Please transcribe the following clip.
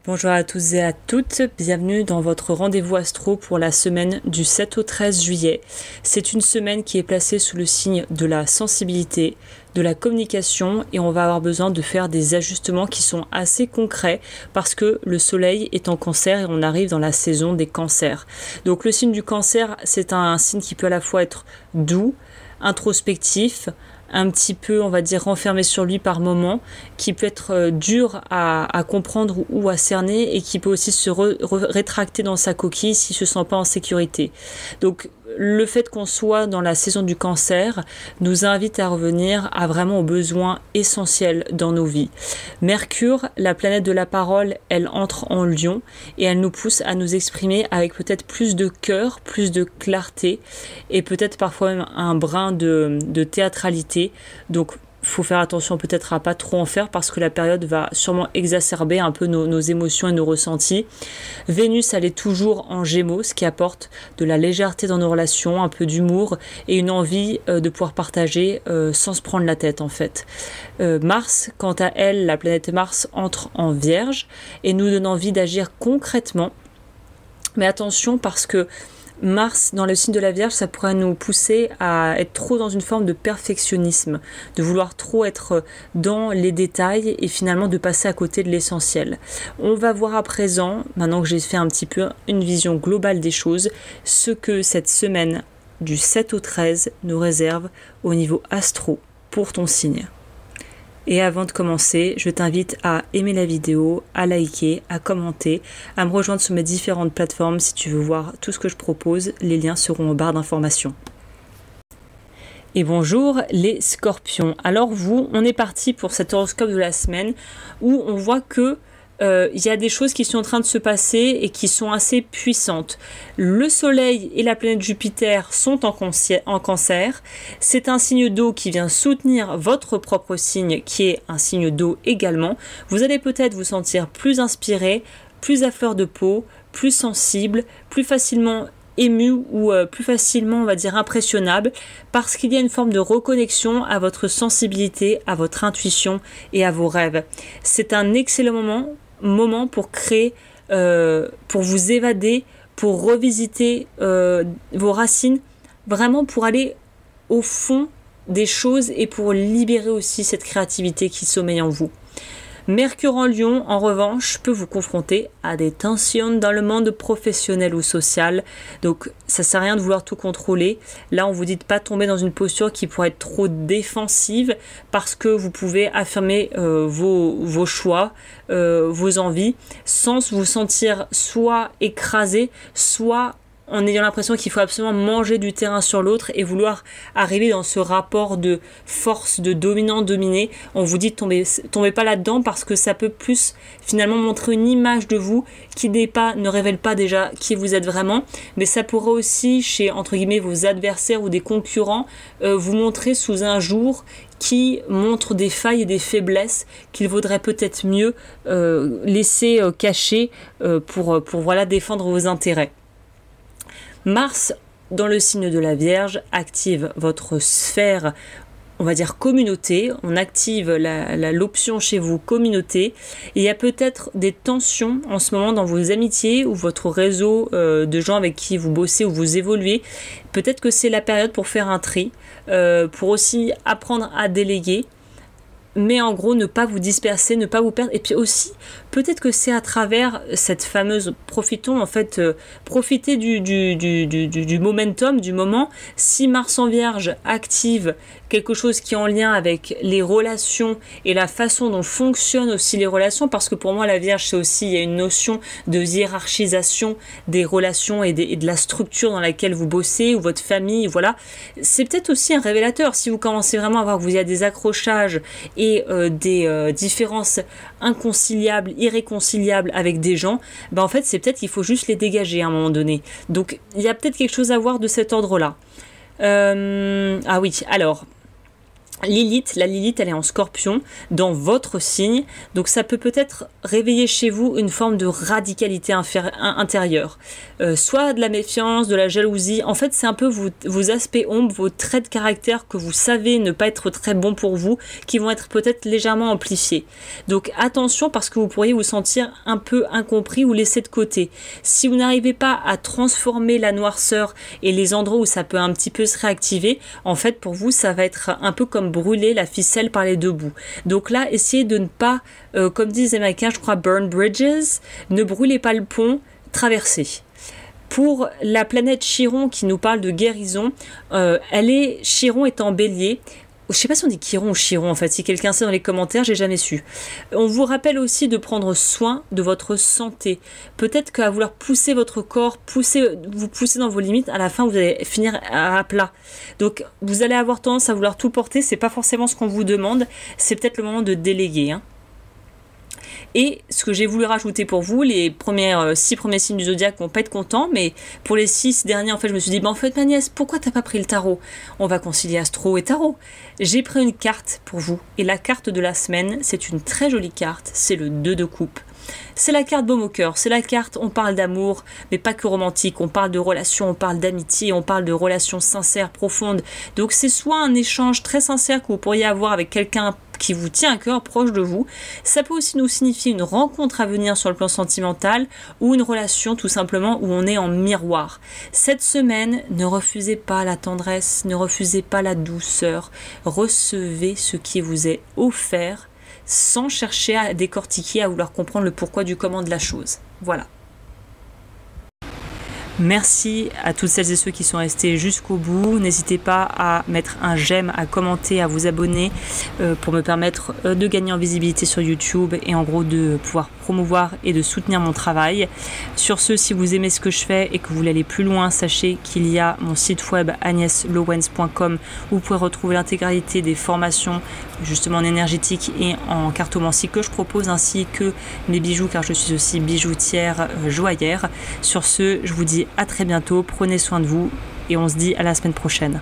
Bonjour à tous et à toutes, bienvenue dans votre rendez-vous astro pour la semaine du 7 au 13 juillet. C'est une semaine qui est placée sous le signe de la sensibilité, de la communication et on va avoir besoin de faire des ajustements qui sont assez concrets parce que le soleil est en cancer et on arrive dans la saison des cancers. Donc le signe du cancer, c'est un signe qui peut à la fois être doux, introspectif, un petit peu, on va dire, renfermé sur lui par moment, qui peut être dur à comprendre ou à cerner et qui peut aussi se rétracter dans sa coquille s'il ne se sent pas en sécurité. Donc, le fait qu'on soit dans la saison du cancer nous invite à revenir à vraiment aux besoins essentiels dans nos vies. Mercure, la planète de la parole, elle entre en Lion et elle nous pousse à nous exprimer avec peut-être plus de cœur, plus de clarté et peut-être parfois même un brin de théâtralité. Donc, faut faire attention peut-être à pas trop en faire parce que la période va sûrement exacerber un peu nos émotions et nos ressentis. Vénus, elle est toujours en Gémeaux, ce qui apporte de la légèreté dans nos relations, un peu d'humour et une envie de pouvoir partager sans se prendre la tête en fait. Mars, quant à elle, la planète Mars entre en Vierge et nous donne envie d'agir concrètement. Mais attention parce que Mars, dans le signe de la Vierge, ça pourrait nous pousser à être trop dans une forme de perfectionnisme, de vouloir trop être dans les détails et finalement de passer à côté de l'essentiel. On va voir à présent, maintenant que j'ai fait un petit peu une vision globale des choses, ce que cette semaine du 7 au 13 nous réserve au niveau astro pour ton signe. Et avant de commencer, je t'invite à aimer la vidéo, à liker, à commenter, à me rejoindre sur mes différentes plateformes si tu veux voir tout ce que je propose. Les liens seront en barre d'informations. Et bonjour les scorpions. Alors vous, on est parti pour cet horoscope de la semaine où on voit que y a des choses qui sont en train de se passer et qui sont assez puissantes. Le soleil et la planète Jupiter sont en cancer. C'est un signe d'eau qui vient soutenir votre propre signe qui est un signe d'eau également. Vous allez peut-être vous sentir plus inspiré, plus à fleur de peau, plus sensible, plus facilement ému ou plus facilement, on va dire, impressionnable parce qu'il y a une forme de reconnexion à votre sensibilité, à votre intuition et à vos rêves. C'est un excellent moment pour créer, pour vous évader, pour revisiter vos racines, vraiment pour aller au fond des choses et pour libérer aussi cette créativité qui sommeille en vous. Mercure en Lion, en revanche, peut vous confronter à des tensions dans le monde professionnel ou social. Donc, ça sert à rien de vouloir tout contrôler. Là, on vous dit de pas tomber dans une posture qui pourrait être trop défensive parce que vous pouvez affirmer vos choix, vos envies, sans vous sentir soit écrasé, soit en ayant l'impression qu'il faut absolument manger du terrain sur l'autre et vouloir arriver dans ce rapport de force, de dominant-dominé. On vous dit de tombez pas là-dedans parce que ça peut plus finalement montrer une image de vous qui ne révèle pas déjà qui vous êtes vraiment, mais ça pourrait aussi chez entre guillemets vos adversaires ou des concurrents vous montrer sous un jour qui montre des failles et des faiblesses qu'il vaudrait peut-être mieux laisser cacher pour voilà, défendre vos intérêts. Mars, dans le signe de la Vierge, active votre sphère, on va dire communauté. On active l'option chez vous communauté. Et il y a peut-être des tensions en ce moment dans vos amitiés ou votre réseau de gens avec qui vous bossez ou vous évoluez. Peut-être que c'est la période pour faire un tri, pour aussi apprendre à déléguer. Mais en gros, ne pas vous disperser, ne pas vous perdre. Et puis aussi, peut-être que c'est à travers cette fameuse... Profitons, en fait, profitez du momentum, du moment. Si Mars en Vierge active quelque chose qui est en lien avec les relations et la façon dont fonctionnent aussi les relations, parce que pour moi, la Vierge, c'est aussi, il y a une notion de hiérarchisation des relations et de la structure dans laquelle vous bossez ou votre famille, voilà. C'est peut-être aussi un révélateur. Si vous commencez vraiment à voir que vous y a des accrochages et des différences inconciliables, irréconciliables avec des gens, ben en fait, c'est peut-être qu'il faut juste les dégager à un moment donné. Donc, il y a peut-être quelque chose à voir de cet ordre-là. Ah oui, alors... Lilith, la Lilith, elle est en Scorpion, dans votre signe, donc ça peut peut-être réveiller chez vous une forme de radicalité intérieure, soit de la méfiance, de la jalousie. En fait, c'est un peu vos aspects ombres, vos traits de caractère que vous savez ne pas être très bons pour vous, qui vont être peut-être légèrement amplifiés. Donc attention, parce que vous pourriez vous sentir un peu incompris ou laissé de côté. Si vous n'arrivez pas à transformer la noirceur et les endroits où ça peut un petit peu se réactiver, en fait, pour vous, ça va être un peu comme brûler la ficelle par les deux bouts. Donc là, essayez de ne pas, comme disent les Américains, je crois, burn bridges, ne brûlez pas le pont, traversez. Pour la planète Chiron qui nous parle de guérison, Chiron est en bélier. Je sais pas si on dit Chiron ou Chiron en fait, si quelqu'un sait dans les commentaires, j'ai jamais su. On vous rappelle aussi de prendre soin de votre santé. Peut-être qu'à vouloir pousser votre corps, vous pousser dans vos limites, à la fin vous allez finir à plat. Donc vous allez avoir tendance à vouloir tout porter, c'est pas forcément ce qu'on vous demande, c'est peut-être le moment de déléguer, hein. Et ce que j'ai voulu rajouter pour vous, les 6 premiers signes du zodiaque vont pas être contents, mais pour les 6 derniers, en fait, je me suis dit, en fait, ma nièce, pourquoi t'as pas pris le tarot? On va concilier astro et tarot. J'ai pris une carte pour vous, et la carte de la semaine, c'est une très jolie carte, c'est le 2 de coupe. C'est la carte baume au cœur, c'est la carte, on parle d'amour, mais pas que romantique, on parle de relations, on parle d'amitié, on parle de relations sincères, profondes. Donc c'est soit un échange très sincère que vous pourriez avoir avec quelqu'un qui vous tient à cœur, proche de vous. Ça peut aussi nous signifier une rencontre à venir sur le plan sentimental ou une relation tout simplement où on est en miroir. Cette semaine, ne refusez pas la tendresse, ne refusez pas la douceur. Recevez ce qui vous est offert sans chercher à décortiquer, à vouloir comprendre le pourquoi du comment de la chose. Voilà. Merci à toutes celles et ceux qui sont restés jusqu'au bout. N'hésitez pas à mettre un j'aime, à commenter, à vous abonner pour me permettre de gagner en visibilité sur YouTube et en gros de pouvoir promouvoir et de soutenir mon travail. Sur ce, si vous aimez ce que je fais et que vous voulez aller plus loin, sachez qu'il y a mon site web agneslowens.com où vous pouvez retrouver l'intégralité des formations justement en énergétique et en cartomancie que je propose, ainsi que mes bijoux, car je suis aussi bijoutière joaillère. Sur ce, je vous dis à très bientôt, prenez soin de vous et on se dit à la semaine prochaine.